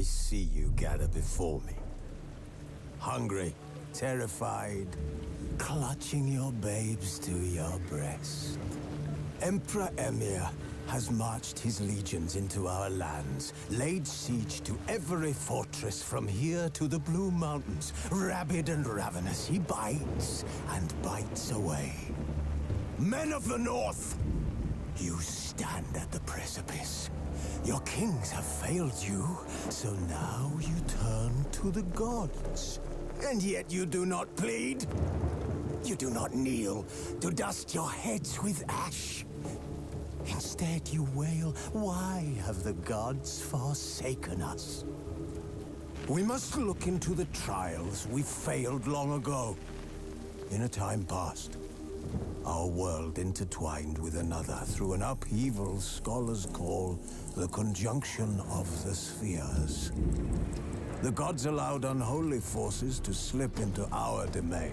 I see you gather before me. Hungry, terrified, clutching your babes to your breast. Emperor Emir has marched his legions into our lands, laid siege to every fortress from here to the Blue Mountains. Rabid and ravenous, he bites and bites away. Men of the North, you stand at the precipice. Your kings have failed you, so now you turn to the gods. And yet you do not plead. You do not kneel to dust your heads with ash. Instead you wail, why have the gods forsaken us? We must look into the trials we failed long ago. In a time past, our world intertwined with another through an upheaval scholars call the conjunction of the spheres. The gods allowed unholy forces to slip into our domain.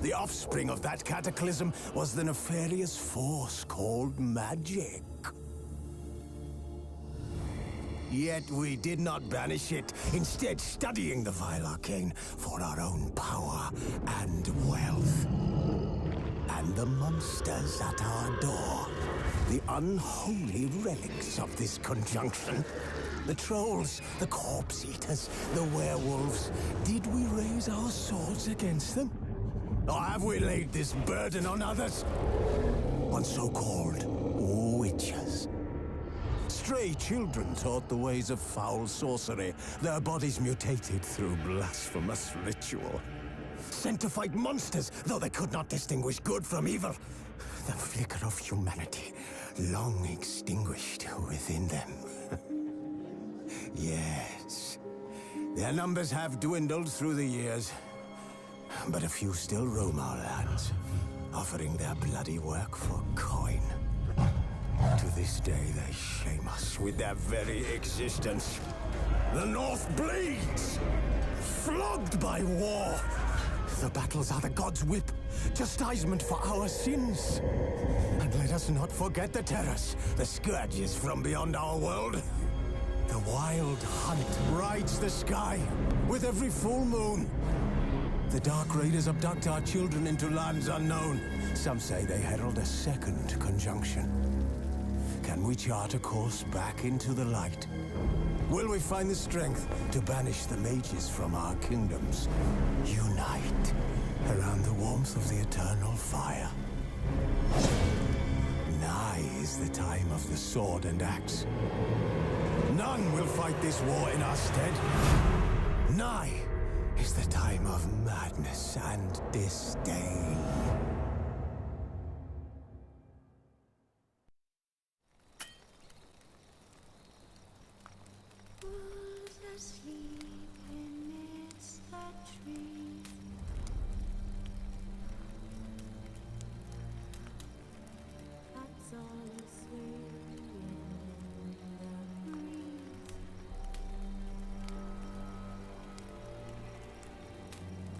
The offspring of that cataclysm was the nefarious force called magic. Yet we did not banish it, instead studying the vile arcane for our own power and wealth. And the monsters at our door, the unholy relics of this conjunction. The trolls, the corpse-eaters, the werewolves. Did we raise our swords against them? Or have we laid this burden on others? On so-called witches. Stray children taught the ways of foul sorcery, their bodies mutated through blasphemous ritual. Sent to fight monsters, though they could not distinguish good from evil. The flicker of humanity, long extinguished within them. Yes, their numbers have dwindled through the years, but a few still roam our lands, offering their bloody work for coin. To this day, they shame us with their very existence. The North bleeds, flogged by war. The battles are the gods' whip, chastisement for our sins. And let us not forget the terrors, the scourges from beyond our world. The wild hunt rides the sky with every full moon. The Dark Raiders abduct our children into lands unknown. Some say they herald a second conjunction. Can we chart a course back into the light? Will we find the strength to banish the mages from our kingdoms? Unite around the warmth of the eternal fire. Nigh is the time of the sword and axe. None will fight this war in our stead. Nigh is the time of madness and disdain.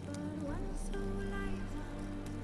But one so light on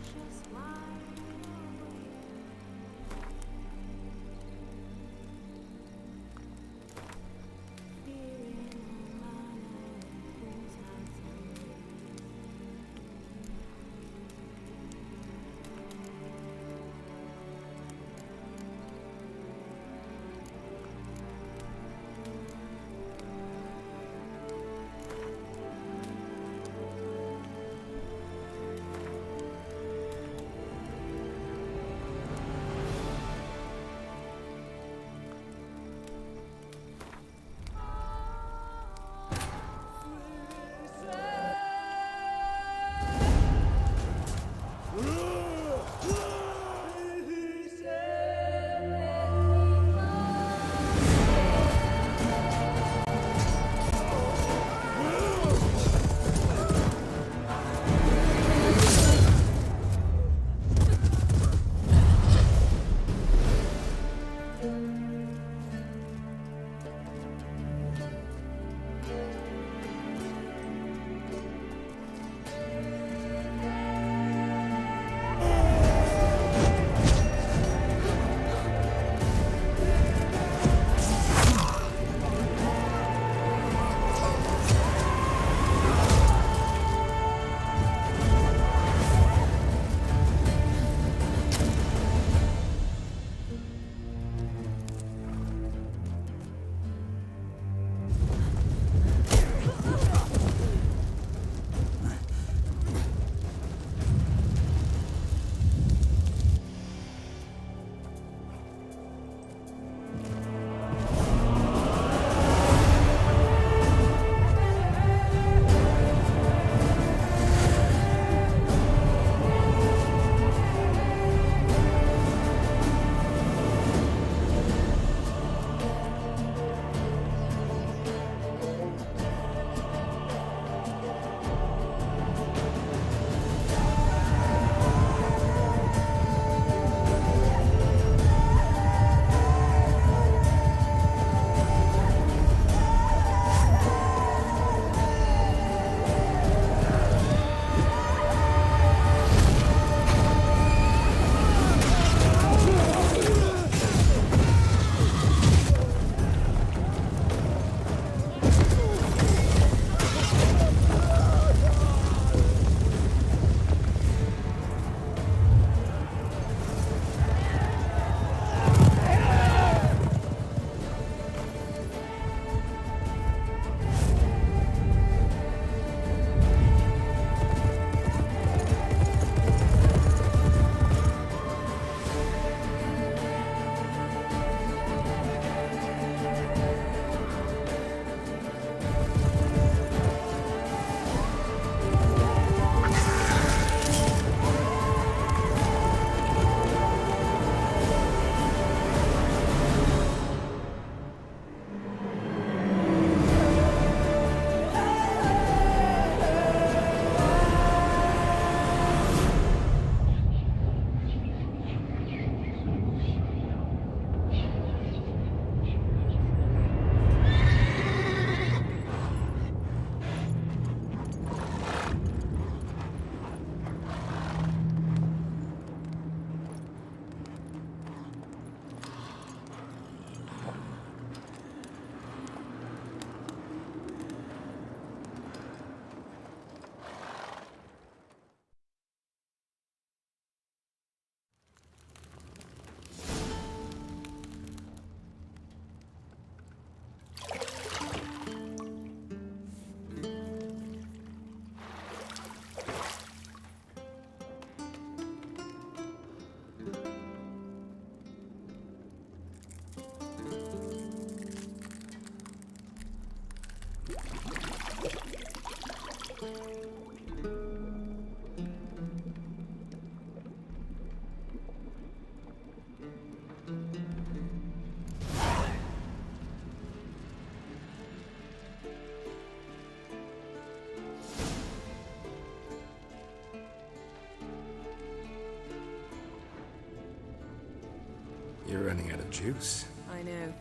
You're running out of juice. I know.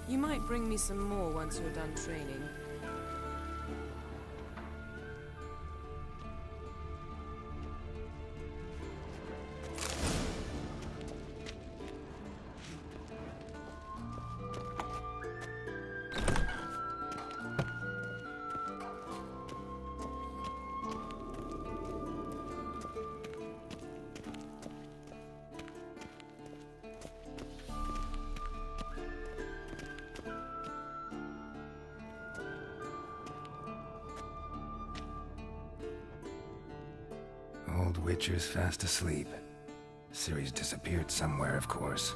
You might bring me some more once you're done training. Old Witcher's fast asleep. Ciri's disappeared somewhere, of course.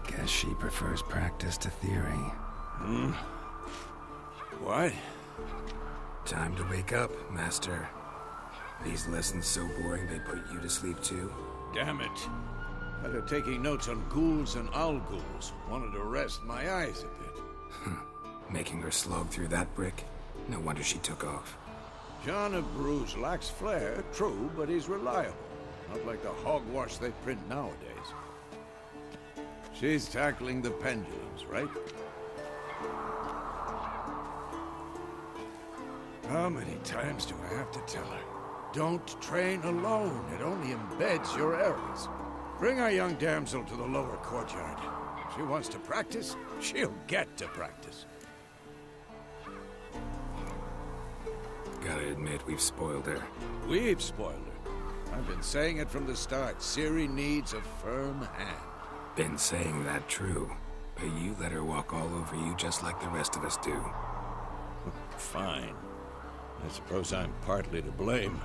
Guess she prefers practice to theory. What? Time to wake up, Master. These lessons so boring they put you to sleep too? Damn it. After taking notes on ghouls and owl-ghouls, wanted to rest my eyes a bit. Making her slog through that brick? No wonder she took off. John of Bruges lacks flair, true, but he's reliable. Not like the hogwash they print nowadays. She's tackling the pendulums, right? How many times do I have to tell her? Don't train alone. It only embeds your errors. Bring our young damsel to the lower courtyard. If she wants to practice, she'll get to practice. Gotta admit, we've spoiled her. We've spoiled her. I've been saying it from the start. Ciri needs a firm hand. Been saying that true, but you let her walk all over you just like the rest of us do. Fine. I suppose I'm partly to blame.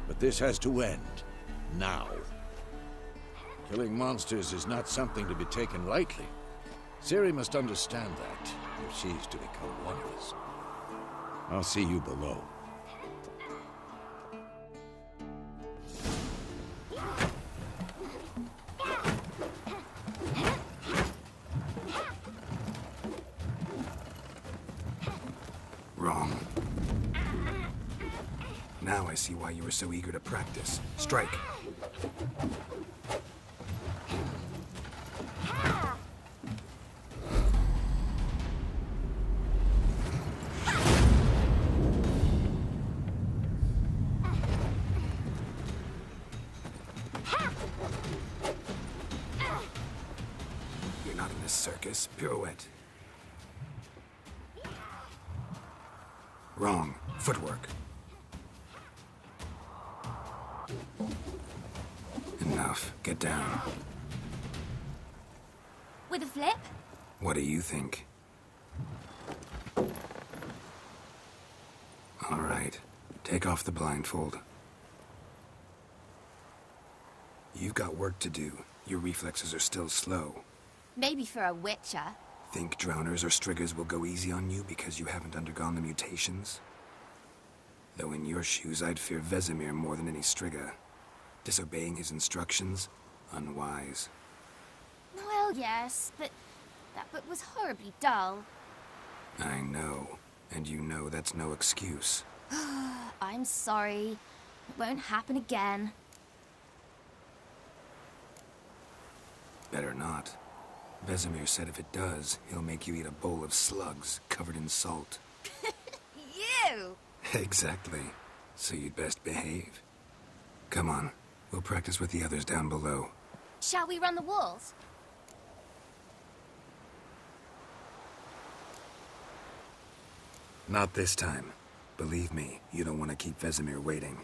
But this has to end. Now. Killing monsters is not something to be taken lightly. Ciri must understand that, if she's to become one of us. I'll see you below. Wrong. Now I see why you were so eager to practice. Strike. You're not in this circus. Pirouette. Wrong. Footwork. Enough. Get down. With a flip? What do you think? All right. Take off the blindfold. You've got work to do. Your reflexes are still slow. Maybe for a witcher. Think drowners or striggers will go easy on you because you haven't undergone the mutations? Though in your shoes, I'd fear Vesemir more than any strigger. Disobeying his instructions? Unwise. Well, yes, but that book was horribly dull. I know. And you know that's no excuse. I'm sorry. It won't happen again. Better not. Vesemir said if it does, he'll make you eat a bowl of slugs covered in salt. You! Exactly. So you'd best behave. Come on. We'll practice with the others down below. Shall we run the walls? Not this time. Believe me, you don't want to keep Vesemir waiting.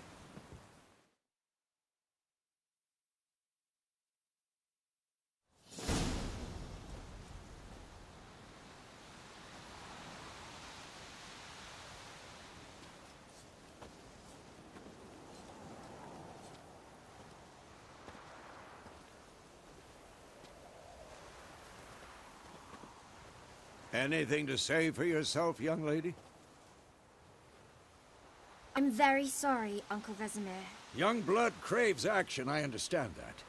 Anything to say for yourself, young lady? I'm very sorry, Uncle Vesemir. Young blood craves action, I understand that.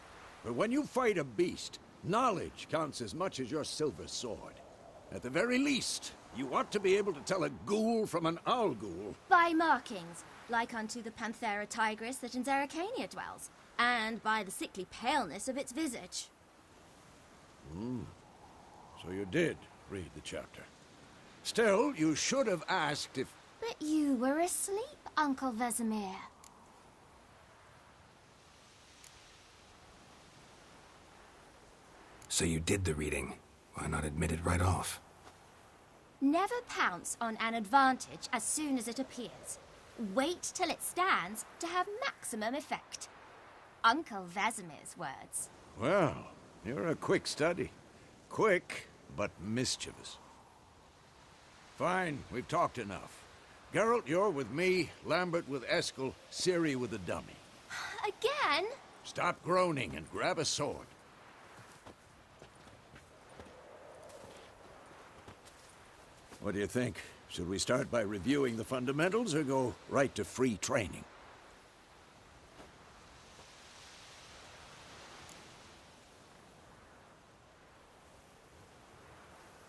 But when you fight a beast, knowledge counts as much as your silver sword. At the very least, you ought to be able to tell a ghoul from an owl ghoul. By markings, like unto the Panthera tigris that in Zerrikania dwells, and by the sickly paleness of its visage. So you did read the chapter. Still, you should have asked if... But you were asleep, Uncle Vesemir. So you did the reading. Why not admit it right off? Never pounce on an advantage as soon as it appears. Wait till it stands to have maximum effect. Uncle Vesemir's words. Well, you're a quick study. Quick, but mischievous. Fine, we've talked enough. Geralt, you're with me, Lambert with Eskel, Ciri with the dummy. Again? Stop groaning and grab a sword. What do you think? Should we start by reviewing the fundamentals or go right to free training?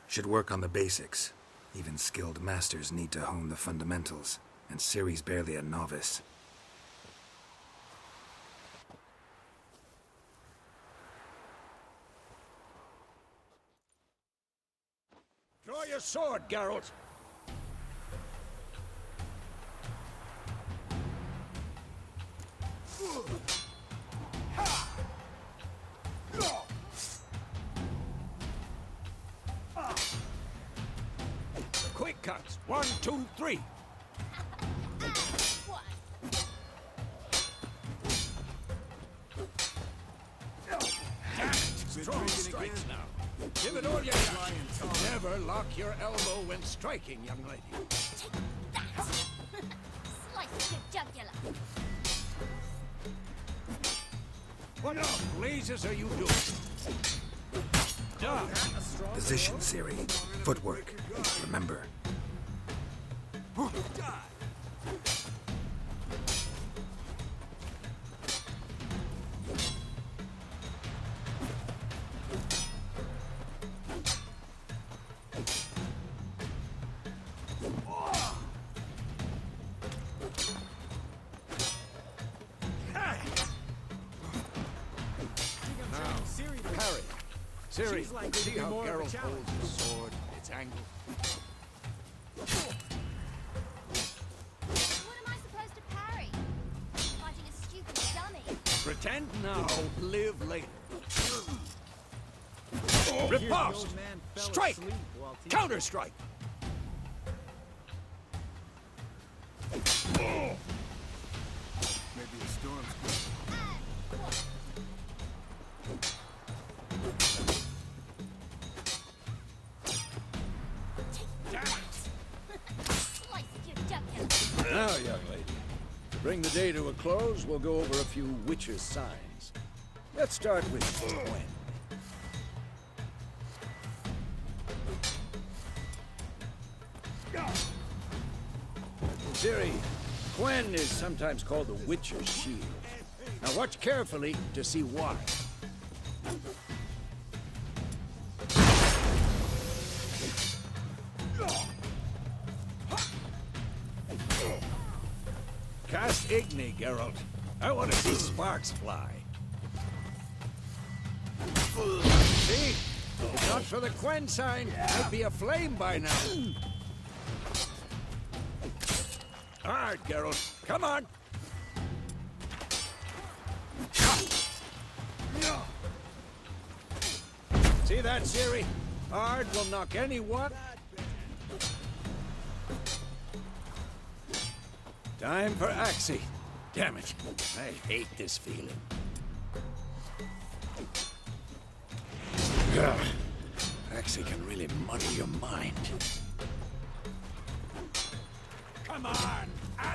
Should work on the basics. Even skilled masters need to hone the fundamentals, and Ciri's barely a novice. Draw your sword, Geralt! Quick cuts! 1, 2, 3! Strong strikes now. Give it all you got. Never lock your elbow when striking, young lady. Take that! Slice your jugular. What the blazes are you doing? Done. Position, Ciri. Footwork. Remember. Parry. Ciri, see how Geralt holds his sword, its angle? What am I supposed to parry? Fighting a stupid dummy. Pretend now, live later. Riposte! Strike! Counter-strike! Maybe a storm's coming. Slice your jugular. Now, young lady, to bring the day to a close, we'll go over a few Witcher's signs. Let's start with Gwen. Ciri, Gwen is sometimes called the Witcher's shield. Now watch carefully to see why. Cast Igni, Geralt. I want to see sparks fly. See? If not for the Gwen sign, I'd be aflame by now. Hard, Geralt. Come on. See that, Ciri? Hard will knock anyone. Time for Axie. Damn it. I hate this feeling. Ugh. Axie can really muddle your mind. Come on!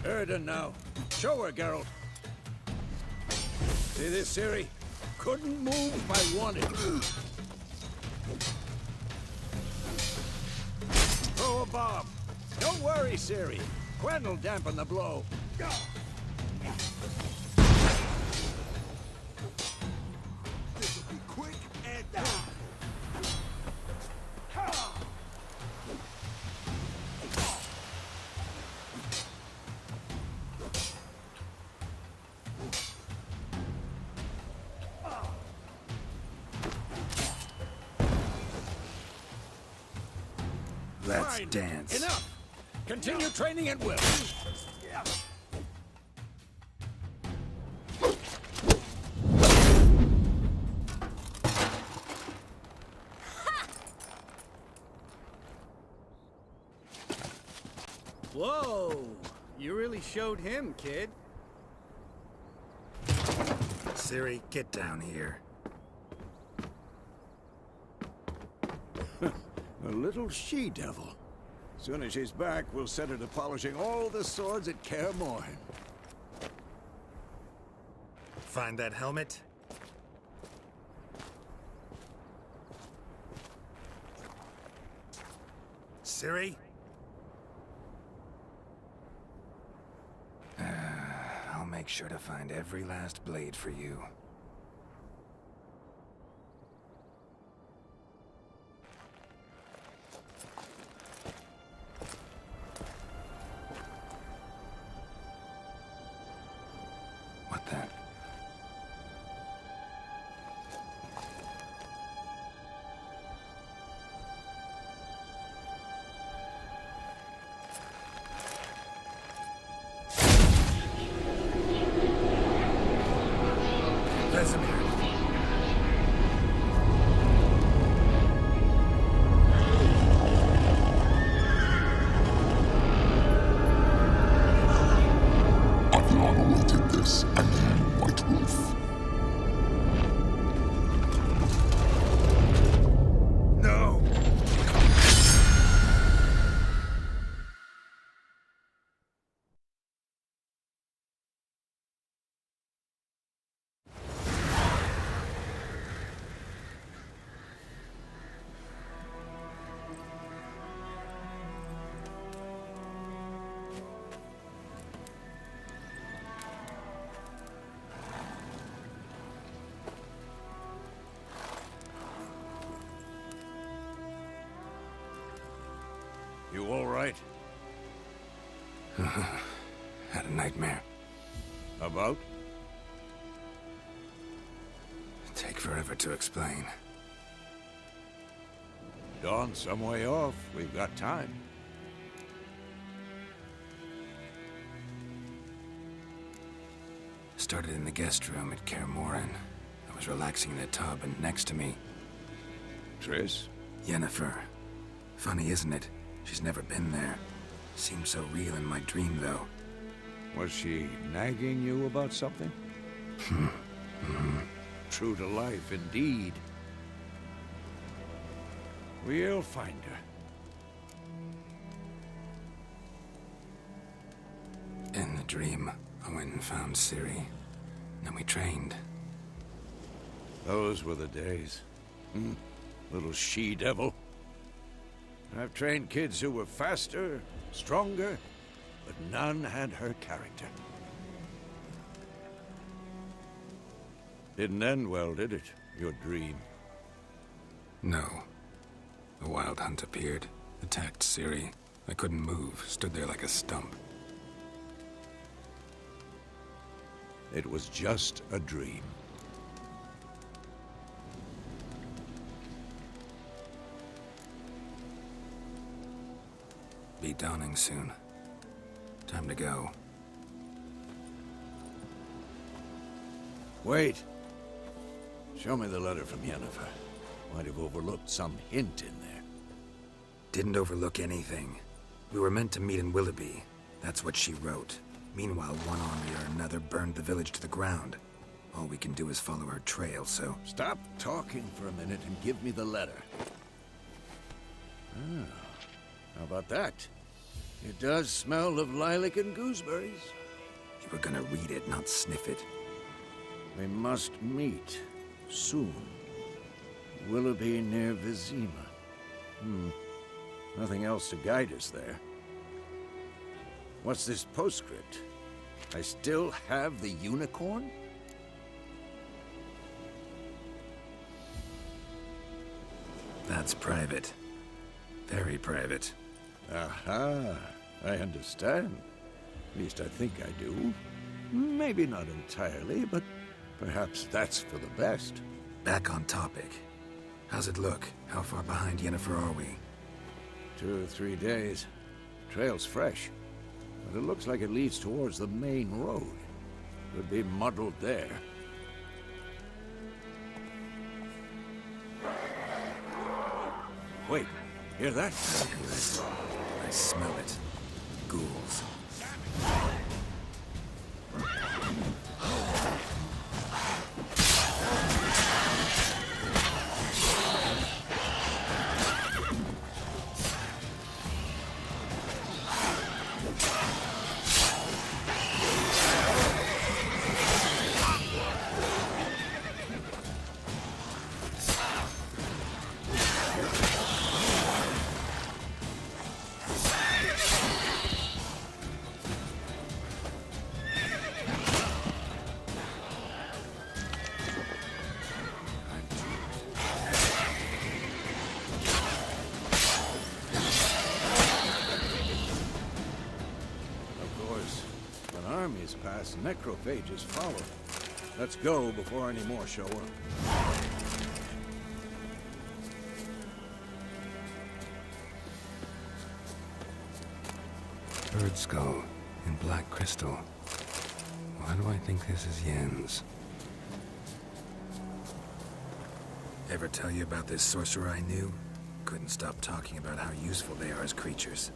Erden now. Show her, Geralt. See this, Ciri? Couldn't move if I wanted. Throw a bomb. Don't worry, Ciri. Gwen will dampen the blow. let's Fine. dance. Enough! Continue training at will. Whoa! You really showed him, kid. Ciri, get down here. A little she-devil. Soon as she's back, we'll set her to polishing all the swords at Kaer Morhen. Find that helmet? Ciri? I'll make sure to find every last blade for you. What the? Vesemir. Avion awaited this, and then White Wolf. No! You all right? Had a nightmare. About? Take forever to explain. Dawn's some way off. We've got time. Started in the guest room at Kaer Morhen. I was relaxing in a tub, and next to me, Triss? Yennifer. Funny, isn't it? She's never been there. Seemed so real in my dream, though. Was she nagging you about something? True to life, indeed. We'll find her. In the dream, I went and found Ciri. Then we trained. Those were the days. Little she-devil. I've trained kids who were faster, stronger, but none had her character. Didn't end well, did it? Your dream? No. The Wild Hunt appeared, attacked Ciri. I couldn't move, stood there like a stump. It was just a dream. Be dawning soon. Time to go. Wait. Show me the letter from Yennifer. Might have overlooked some hint in there. Didn't overlook anything. We were meant to meet in Willoughby. That's what she wrote. Meanwhile, one army or another burned the village to the ground. All we can do is follow her trail, so... Stop talking for a minute and give me the letter. How about that? It does smell of lilac and gooseberries. You were gonna read it, not sniff it. We must meet soon. Willoughby near Vizima. Nothing else to guide us there. What's this postscript? I still have the unicorn? That's private. Very private. Aha, I understand. At least I think I do. Maybe not entirely, but perhaps that's for the best. Back on topic. How's it look? How far behind Yennefer are we? 2 or 3 days. Trail's fresh, but it looks like it leads towards the main road. Could be muddled there. Wait, hear that? I smell it. Ghouls. Armies pass, necrophages follow. Let's go before any more show up. Bird skull in black crystal. Why do I think this is Yen's? Ever tell you about this sorcerer I knew? Couldn't stop talking about how useful they are as creatures.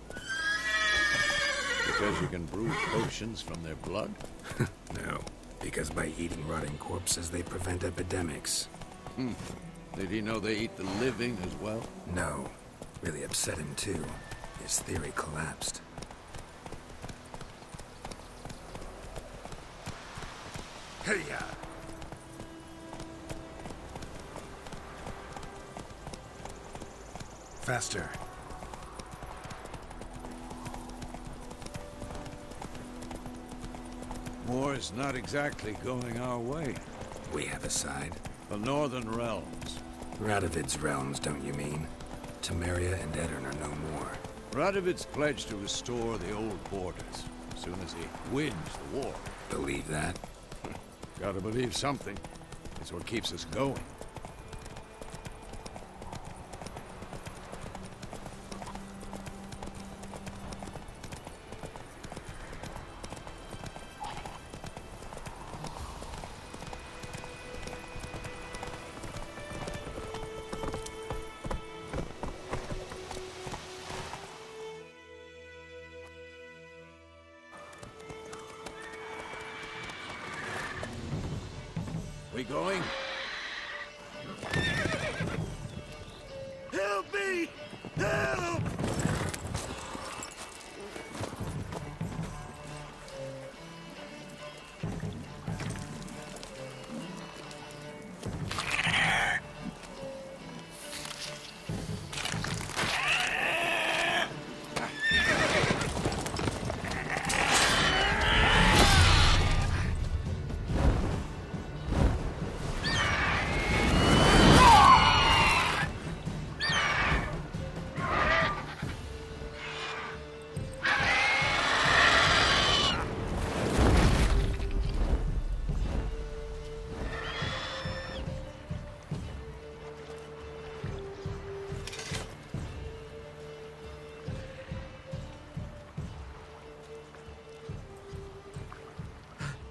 Because you can brew potions from their blood? No, because by eating rotting corpses, they prevent epidemics. Did he know they eat the living as well? No. Really upset him, too. His theory collapsed. Hey-ya! Faster. War's not exactly going our way. We have a side. The Northern Realms. Radovid's realms, don't you mean? Temeria and Edirn are no more. Radovid's pledged to restore the old borders as soon as he wins the war. Believe that? Gotta believe something. It's what keeps us going. We going? Help me! Help!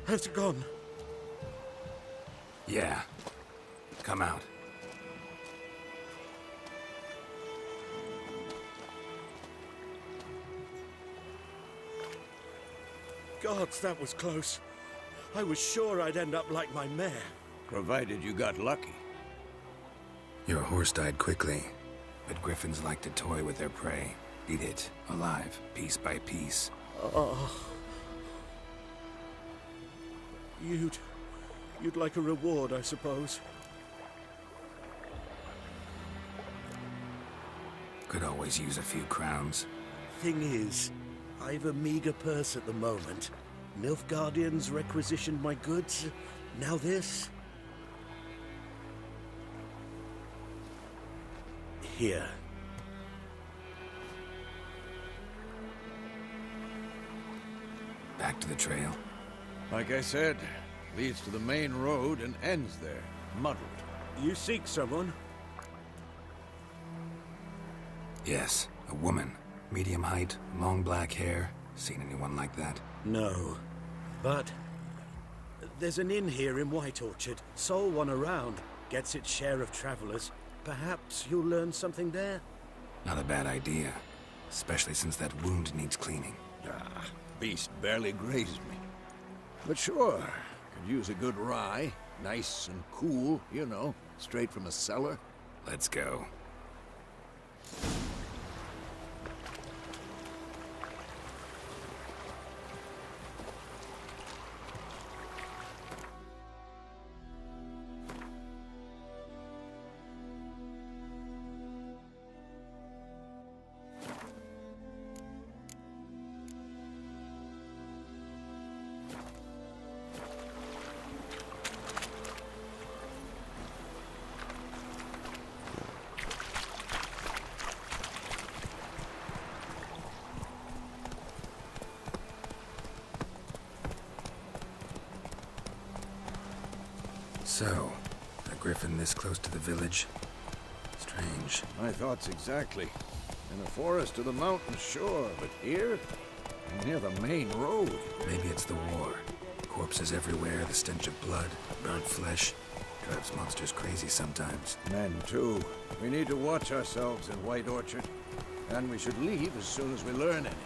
Has it gone? Yeah. Come out. Gods, that was close. I was sure I'd end up like my mare. Provided you got lucky. Your horse died quickly, but griffins like to toy with their prey. Eat it, alive, piece by piece. Oh. You'd like a reward, I suppose. Could always use a few crowns. Thing is, I've a meager purse at the moment. Nilfgaardians requisitioned my goods. Now this. Here. Back to the trail. Like I said, leads to the main road and ends there, muddled. You seek someone? Yes, A woman. Medium height, long black hair. Seen anyone like that? No. But there's an inn here in White Orchard. Sole one around. Gets its share of travelers. Perhaps you'll learn something there? Not a bad idea. Especially since that wound needs cleaning. Ah, beast barely grazed me. But sure, could use a good rye. Nice and cool, you know, straight from the cellar. Let's go. So, a griffin this close to the village? Strange. My thoughts exactly. In a forest to the mountains, sure, but here? Near the main road. Maybe it's the war. Corpses everywhere, the stench of blood, burnt flesh. Drives monsters crazy sometimes. Men, too. We need to watch ourselves in White Orchard. And we should leave as soon as we learn anything.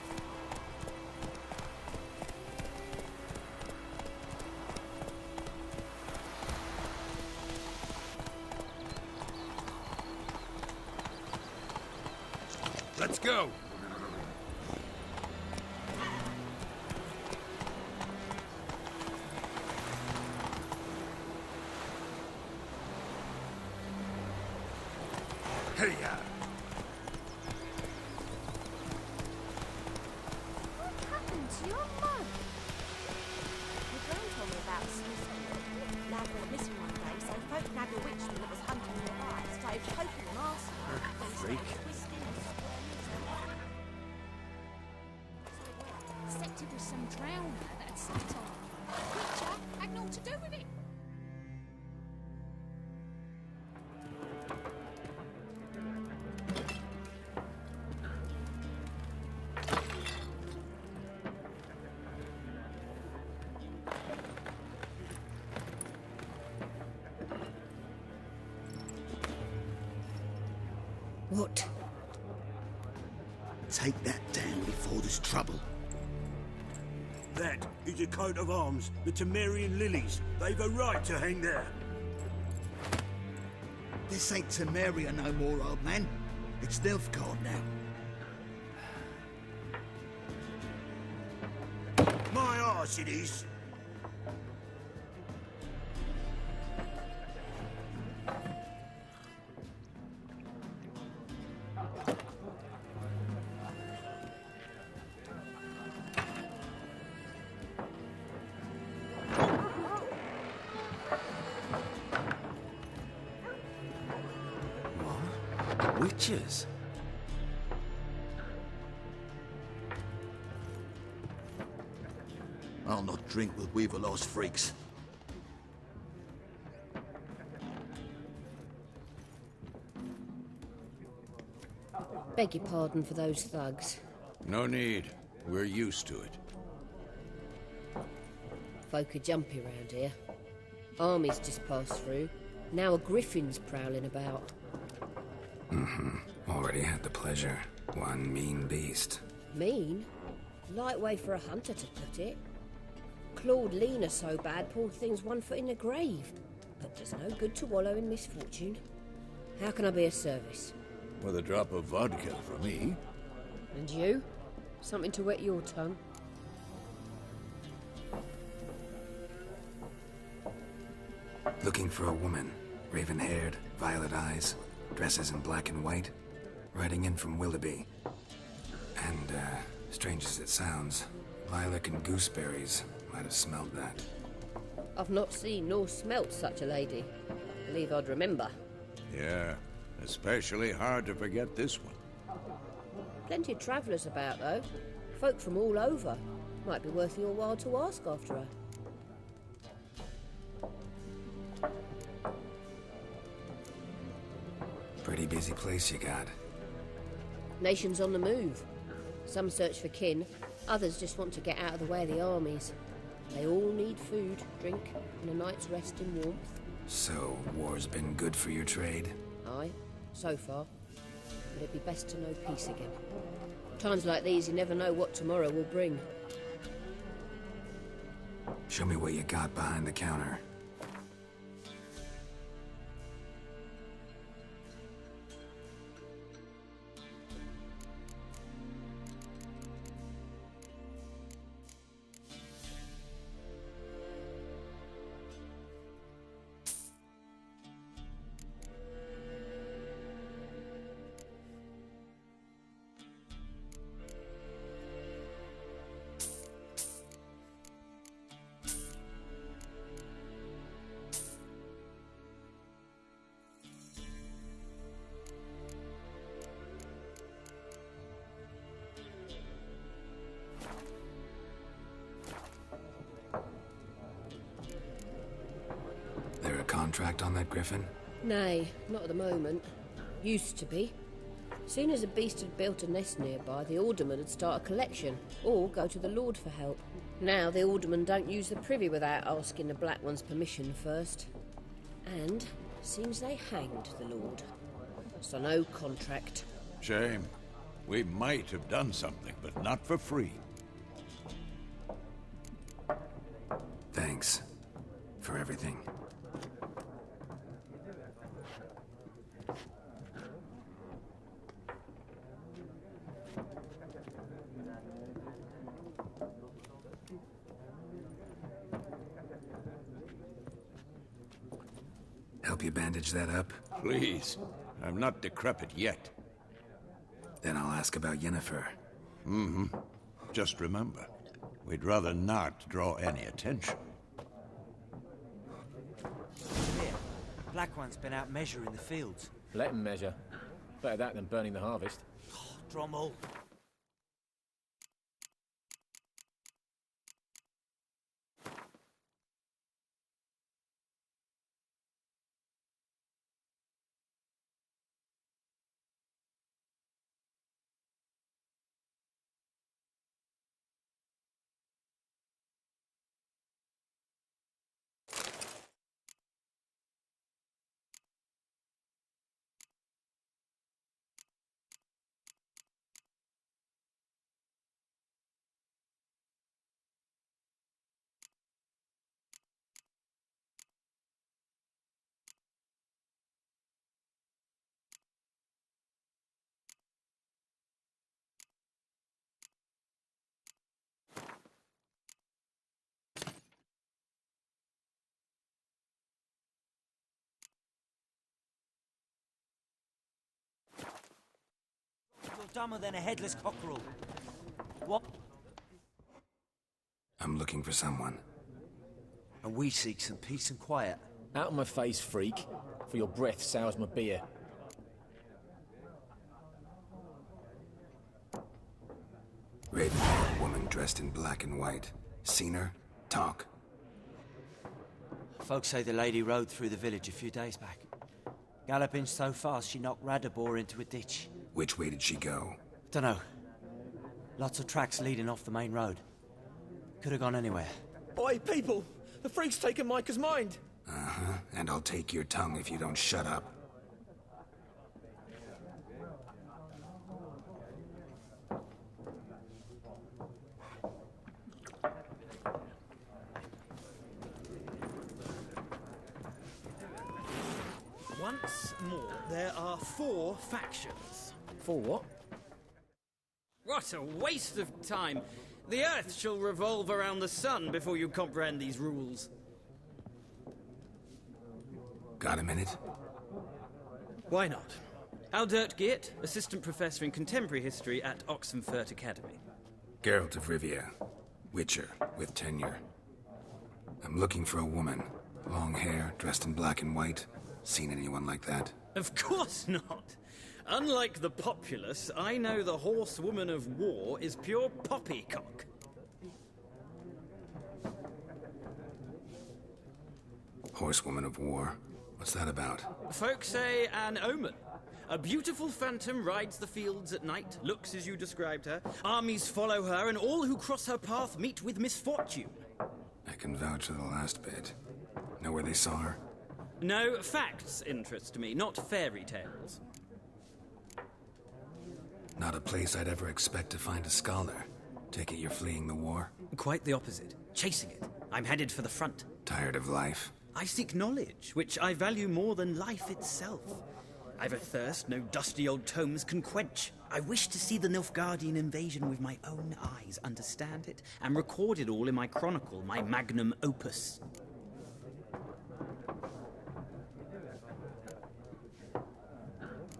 Let's go! Hey-ya! What happened to your mug? My gran told me about a snowstorm. Lad went missing one day, so folk nagged a witchman that was hunting the eyes, started poking them arse. Freak. Suspected with some drowner that had sat on. Creature had naught to do with it. What? Take that down before there's trouble. That is a coat of arms, the Temerian lilies. They've a right to hang there. This ain't Temeria no more, old man. It's Nilfgaard now. My arse it is. Witches? I'll not drink with Weaver-lost freaks. Beg your pardon for those thugs. No need. We're used to it. Folk are jumpy round here. Armies just passed through. Now a griffin's prowling about. Already had the pleasure. One mean beast. Mean? Light way for a hunter to put it. Clawed Lena so bad, poor thing's 1 foot in the grave. But there's no good to wallow in misfortune. How can I be of service? With a drop of vodka for me. And you? Something to wet your tongue? Looking for a woman. Raven-haired, violet eyes, dresses in black and white. Riding in from Willoughby. And, strange as it sounds, lilac and gooseberries might have smelled that. I've not seen nor smelt such a lady. Believe I'd remember. Yeah, especially hard to forget this one. Plenty of travellers about, though. Folk from all over. Might be worth your while to ask after her. Pretty busy place you got. Nations on the move. Some search for kin, others just want to get out of the way of the armies. They all need food, drink, and a night's rest in warmth. So, war's been good for your trade? Aye, so far. But it'd be best to know peace again. Times like these, you never know what tomorrow will bring. Show me what you got behind the counter. There a contract on that griffin? Nay, not at the moment. Used to be. Soon as a beast had built a nest nearby, the alderman would start a collection, or go to the Lord for help. Now the aldermen don't use the privy without asking the Black One's permission first. And seems they hanged the Lord. So no contract. Shame. We might have done something, but not for free. Thanks for everything. Help you bandage that up? Please. I'm not decrepit yet. Then I'll ask about Yennifer. Mm-hmm. Just remember, we'd rather not draw any attention. Here, Black One's been out measuring the fields. Let him measure. Better that than burning the harvest. Oh, Drommel. You're dumber than a headless cockerel. What? I'm looking for someone. And we seek some peace and quiet. Out of my face, freak. For your breath sours my beer. Raven-haired woman dressed in black and white. Seen her? Talk. Folks say the lady rode through the village a few days back. Galloping so fast she knocked Radabor into a ditch. Which way did she go? Dunno. Lots of tracks leading off the main road. Could have gone anywhere. Oi, people! The freak's taken Micah's mind! Uh-huh. And I'll take your tongue if you don't shut up. Once more, there are 4 factions. 4 what? What a waste of time! The Earth shall revolve around the sun before you comprehend these rules. Got a minute? Why not? Aldert Geert, Assistant Professor in Contemporary History at Oxenfurt Academy. Geralt of Rivia. Witcher, with tenure. I'm looking for a woman. Long hair, dressed in black and white. Seen anyone like that? Of course not! Unlike the populace, I know the horsewoman of war is pure poppycock. Horsewoman of war? What's that about? Folks say an omen. A beautiful phantom rides the fields at night, looks as you described her. Armies follow her, and all who cross her path meet with misfortune. I can vouch for the last bit. Know where they saw her? No, facts interest me, not fairy tales. Not a place I'd ever expect to find a scholar. Take it you're fleeing the war? Quite the opposite. Chasing it. I'm headed for the front. Tired of life? I seek knowledge, which I value more than life itself. I've a thirst no dusty old tomes can quench. I wish to see the Nilfgaardian invasion with my own eyes, understand it, and record it all in my chronicle, my magnum opus.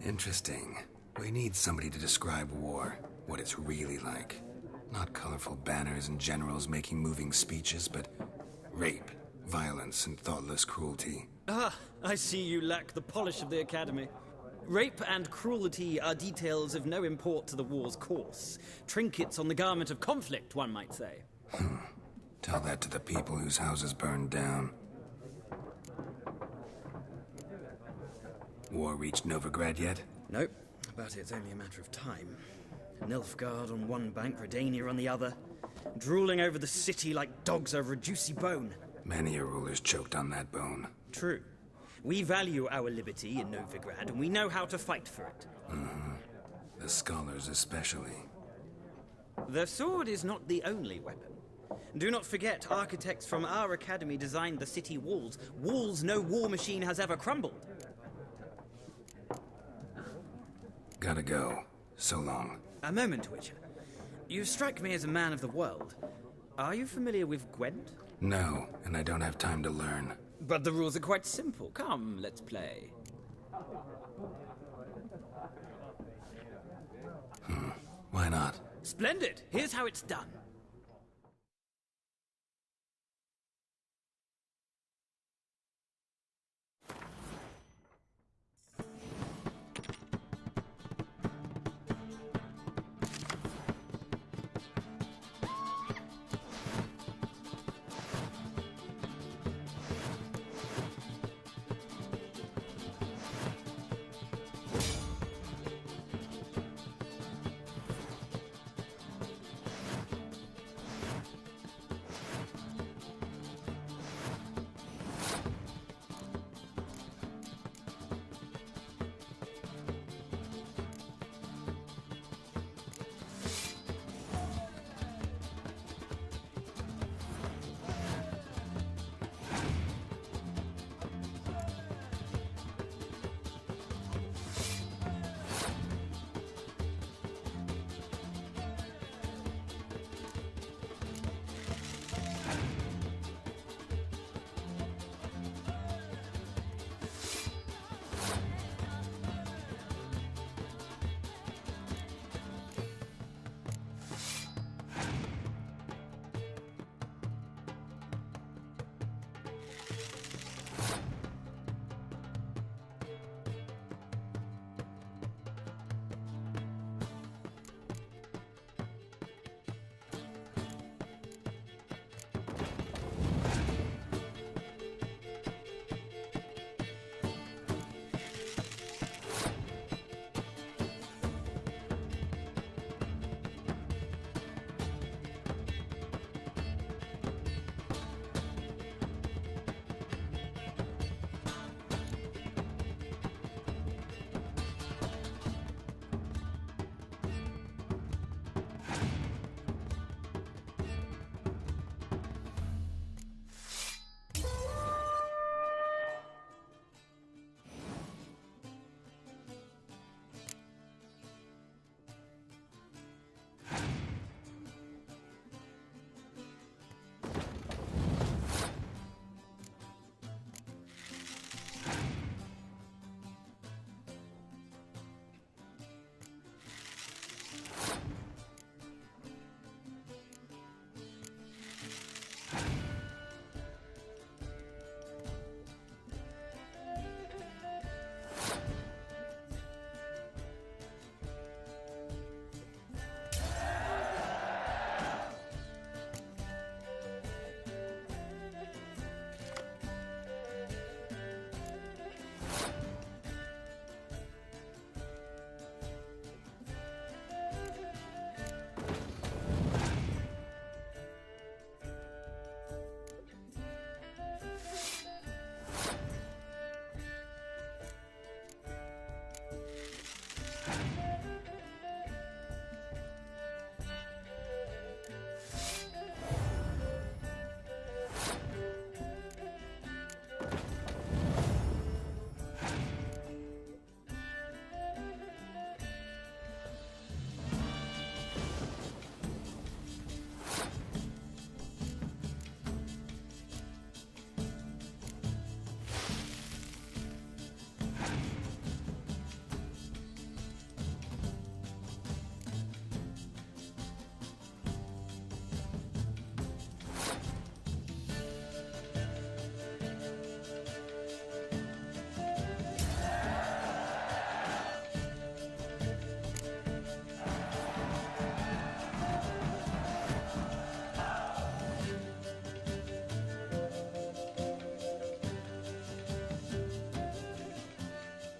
Interesting. We need somebody to describe war, what it's really like. Not colorful banners and generals making moving speeches, but rape, violence, and thoughtless cruelty. Ah, I see you lack the polish of the Academy. Rape and cruelty are details of no import to the war's course. Trinkets on the garment of conflict, one might say. Tell that to the people whose houses burned down. War reached Novigrad yet? Nope, but it's only a matter of time. Nilfgaard on one bank, Redania on the other, drooling over the city like dogs over a juicy bone. Many a ruler's choked on that bone. True. We value our liberty in Novigrad, and we know how to fight for it. The scholars especially. The sword is not the only weapon. Do not forget, architects from our academy designed the city walls. Walls no war machine has ever crumbled. Gotta go. So long. A moment, Witcher. You strike me as a man of the world. Are you familiar with Gwent? No, and I don't have time to learn. But the rules are quite simple. Come, let's play. Why not? Splendid! Here's how it's done.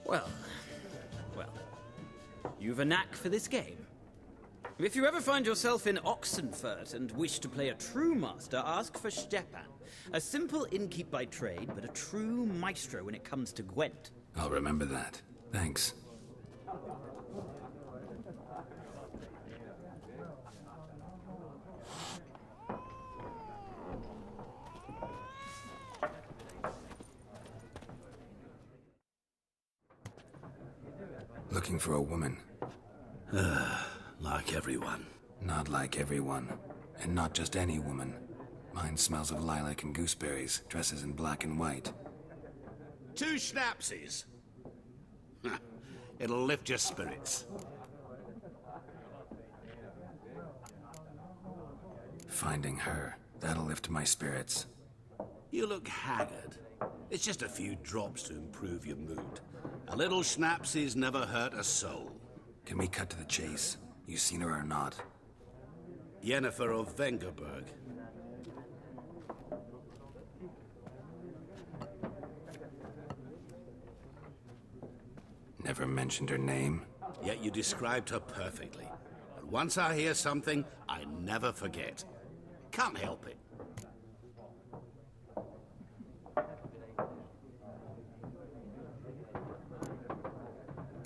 Well, you've a knack for this game. If you ever find yourself in Oxenfurt and wish to play a true master, ask for Stepan. A simple innkeep by trade, but a true maestro when it comes to Gwent. I'll remember that. Thanks. Looking for a woman. Like everyone. Not like everyone. And not just any woman. Mine smells of lilac and gooseberries, dresses in black and white. 2 schnapsies. It'll lift your spirits. Finding her, that'll lift my spirits. You look haggard. It's just a few drops to improve your mood. A little schnapsies never hurt a soul. Can we cut to the chase? You seen her or not? Yennifer of Vengerberg. Never mentioned her name. Yet you described her perfectly. And once I hear something, I never forget. Can't help it.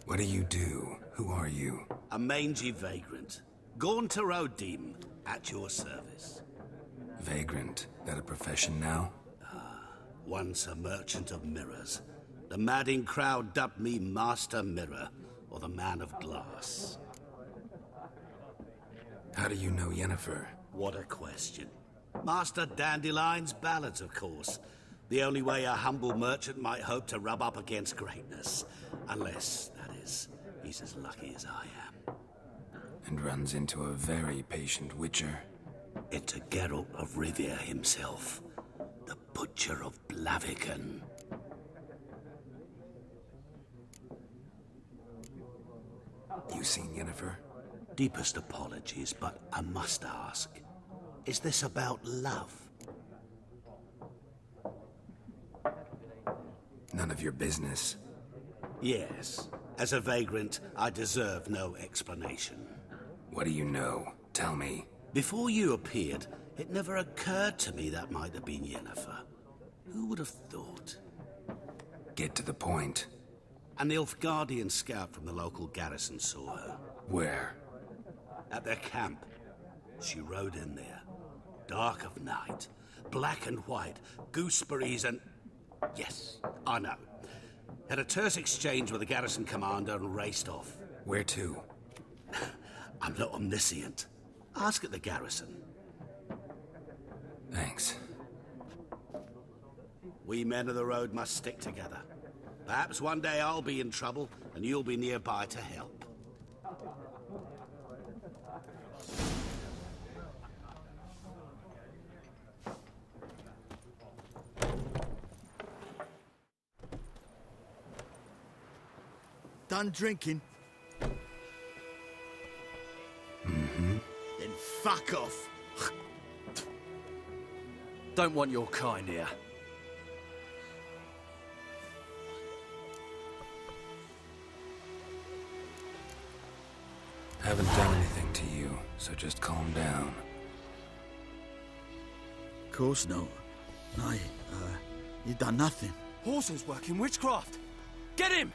What do you do? Who are you? A mangy vagrant. Gaunter Odim, at your service. Vagrant. That a profession now? Once a merchant of mirrors. The madding crowd dubbed me Master Mirror, or the Man of Glass. How do you know Yennifer? What a question. Master Dandelion's ballads, of course. The only way a humble merchant might hope to rub up against greatness. Unless, that is, he's as lucky as I am. And runs into a very patient witcher. Into Geralt of Rivia himself. The Butcher of Blaviken. You seen Yennifer? Deepest apologies, but I must ask. Is this about love? None of your business. Yes. As a vagrant, I deserve no explanation. What do you know? Tell me. Before you appeared, it never occurred to me that might have been Yennifer. Who would have thought? Get to the point. An Nilfgaardian scout from the local garrison saw her. Where? At their camp. She rode in there. Dark of night. Black and white. Gooseberries and... Yes, I know. Had a terse exchange with the garrison commander and raced off. Where to? I'm not omniscient. Ask at the garrison. Thanks. We men of the road must stick together. Perhaps one day I'll be in trouble and you'll be nearby to help. Done drinking? Mm-hmm. Then fuck off. Don't want your kind here. Haven't done anything to you, so just calm down. Of course not. You done nothing. Horses working witchcraft. Get him!